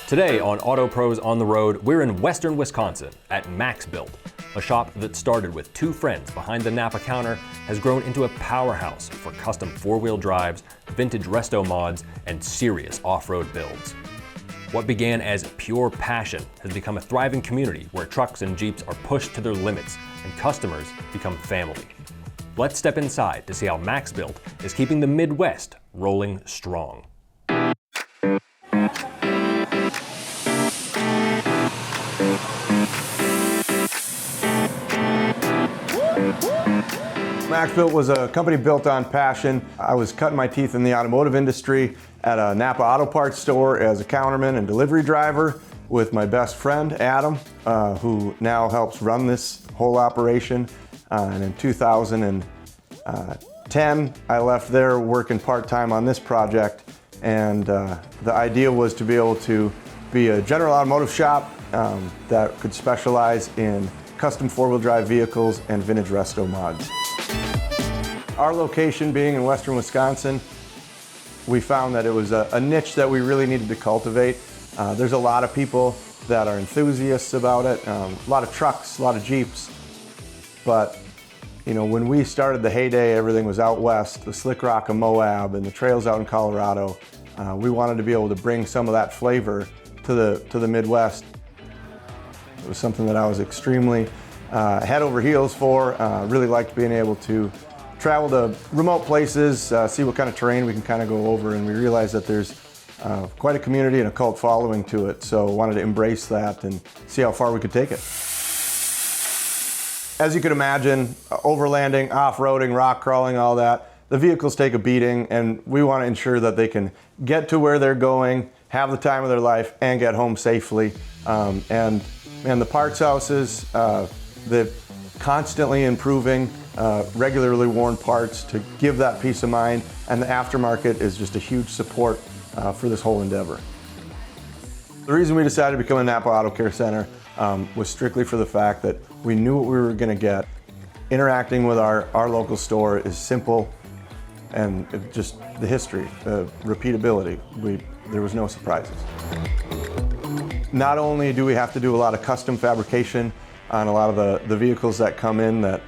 Today on Auto Pros on the Road, we're in western Wisconsin at Max-Bilt, a shop that started with two friends behind the NAPA counter, has grown into a powerhouse for custom four-wheel drives, vintage resto mods, and serious off-road builds. What began as pure passion has become a thriving community where trucks and Jeeps are pushed to their limits and customers become family. Let's step inside to see how Max-Bilt is keeping the Midwest rolling strong. Max-Bilt was a company built on passion. I was cutting my teeth in the automotive industry at a NAPA Auto Parts store as a counterman and delivery driver with my best friend, Adam, who now helps run this whole operation. And in 2010, I left there working part-time on this project. And the idea was to be able to be a general automotive shop that could specialize in custom four-wheel drive vehicles and vintage resto mods. Our location being in western Wisconsin, we found that it was a niche that we really needed to cultivate. There's a lot of people that are enthusiasts about it, a lot of trucks, a lot of Jeeps. But you know, when we started the heyday, everything was out west, the Slick Rock of Moab and the trails out in Colorado. We wanted to be able to bring some of that flavor to the Midwest. It was something that I was extremely head over heels for. Really liked being able to travel to remote places, see what kind of terrain we can kind of go over, and we realized that there's quite a community and a cult following to it, so wanted to embrace that and see how far we could take it. As you can imagine, overlanding, off-roading, rock crawling, all that, the vehicles take a beating, and we want to ensure that they can get to where they're going, have the time of their life, and get home safely. And the parts houses, they're constantly improving, regularly worn parts to give that peace of mind, and the aftermarket is just a huge support for this whole endeavor. The reason we decided to become a NAPA Auto Care Center was strictly for the fact that we knew what we were going to get. Interacting with our local store is simple, and just the history, repeatability. There was no surprises. Not only do we have to do a lot of custom fabrication on a lot of the vehicles that come in that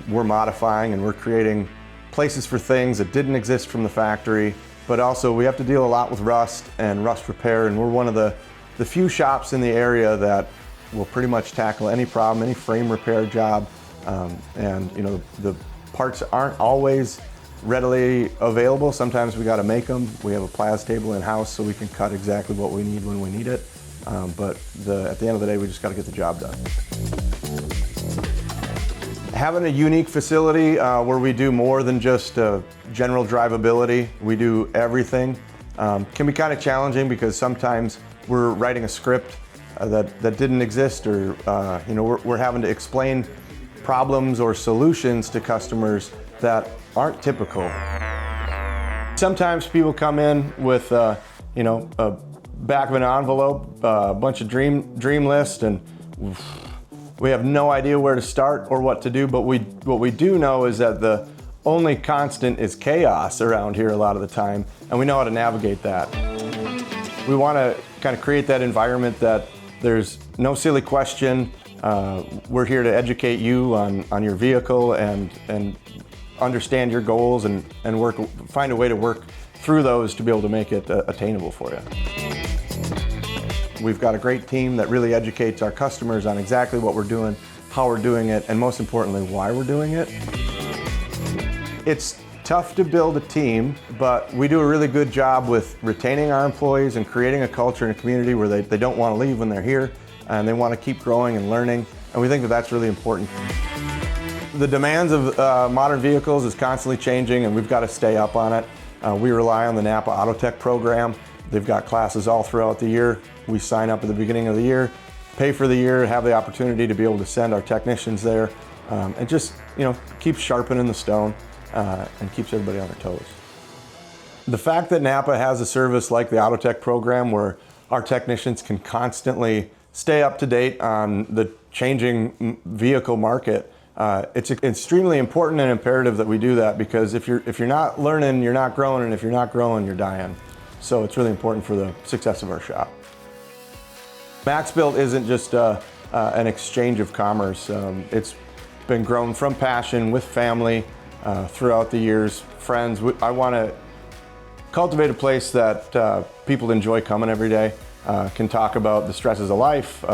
we're modifying, and we're creating places for things that didn't exist from the factory, but also we have to deal a lot with rust and rust repair, and we're one of the few shops in the area that will pretty much tackle any problem, any frame repair job. And you know, the parts aren't always readily available. Sometimes we got to make them. We have a plas table in-house so we can cut exactly what we need when we need it. But at the end of the day, we just got to get the job done. Having a unique facility where we do more than just general drivability, we do everything, can be kind of challenging because sometimes we're writing a script that didn't exist, or you know, we're having to explain problems or solutions to customers that aren't typical. Sometimes people come in with you know, a back of an envelope, a bunch of dream list, and we have no idea where to start or what to do, but what we do know is that the only constant is chaos around here a lot of the time, and we know how to navigate that. We want to kind of create that environment that there's no silly question. We're here to educate you on your vehicle and understand your goals and find a way to work through those to be able to make it attainable for you. We've got a great team that really educates our customers on exactly what we're doing, how we're doing it, and most importantly, why we're doing it. It's tough to build a team, but we do a really good job with retaining our employees and creating a culture and a community where they don't want to leave when they're here, and they want to keep growing and learning, and we think that that's really important. The demands of modern vehicles is constantly changing, and we've got to stay up on it. We rely on the NAPA Auto Tech program. They've got classes all throughout the year. We sign up at the beginning of the year, pay for the year, have the opportunity to be able to send our technicians there, and just, you know, keeps sharpening the stone and keeps everybody on their toes. The fact that NAPA has a service like the Auto Tech program where our technicians can constantly stay up to date on the changing vehicle market It's extremely important and imperative that we do that, because if you're not learning, you're not growing, and if you're not growing, you're dying. So it's really important for the success of our shop. Max-Bilt isn't just an exchange of commerce. It's been grown from passion with family throughout the years, friends. I want to cultivate a place that people enjoy coming every day, can talk about the stresses of life,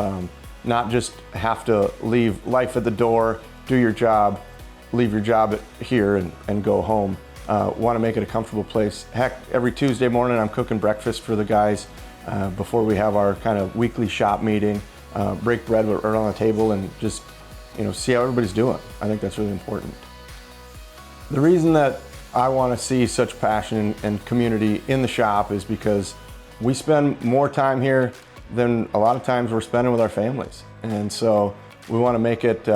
not just have to leave life at the door, do your job, leave your job here and go home. Want to make it a comfortable place. Heck, every Tuesday morning I'm cooking breakfast for the guys before we have our kind of weekly shop meeting, break bread around the table and just see how everybody's doing. I think that's really important. The reason that I want to see such passion and community in the shop is because we spend more time here than a lot of times we're spending with our families. And so we want to make it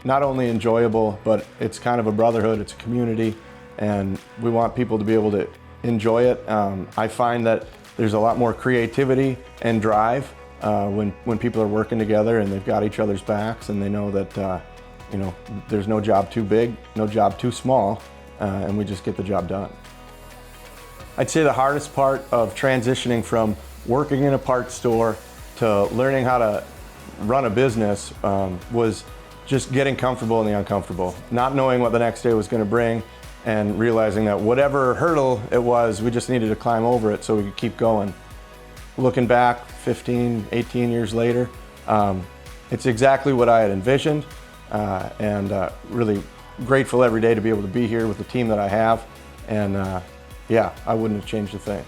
not only enjoyable, but it's kind of a brotherhood, it's a community, and we want people to be able to enjoy it. I find that there's a lot more creativity and drive when people are working together and they've got each other's backs and they know that there's no job too big, no job too small, and we just get the job done. I'd say the hardest part of transitioning from working in a parts store to learning how to run a business was just getting comfortable in the uncomfortable, not knowing what the next day was going to bring, and realizing that whatever hurdle it was, we just needed to climb over it so we could keep going. Looking back 15, 18 years later, it's exactly what I had envisioned, and really grateful every day to be able to be here with the team that I have, and yeah, I wouldn't have changed a thing.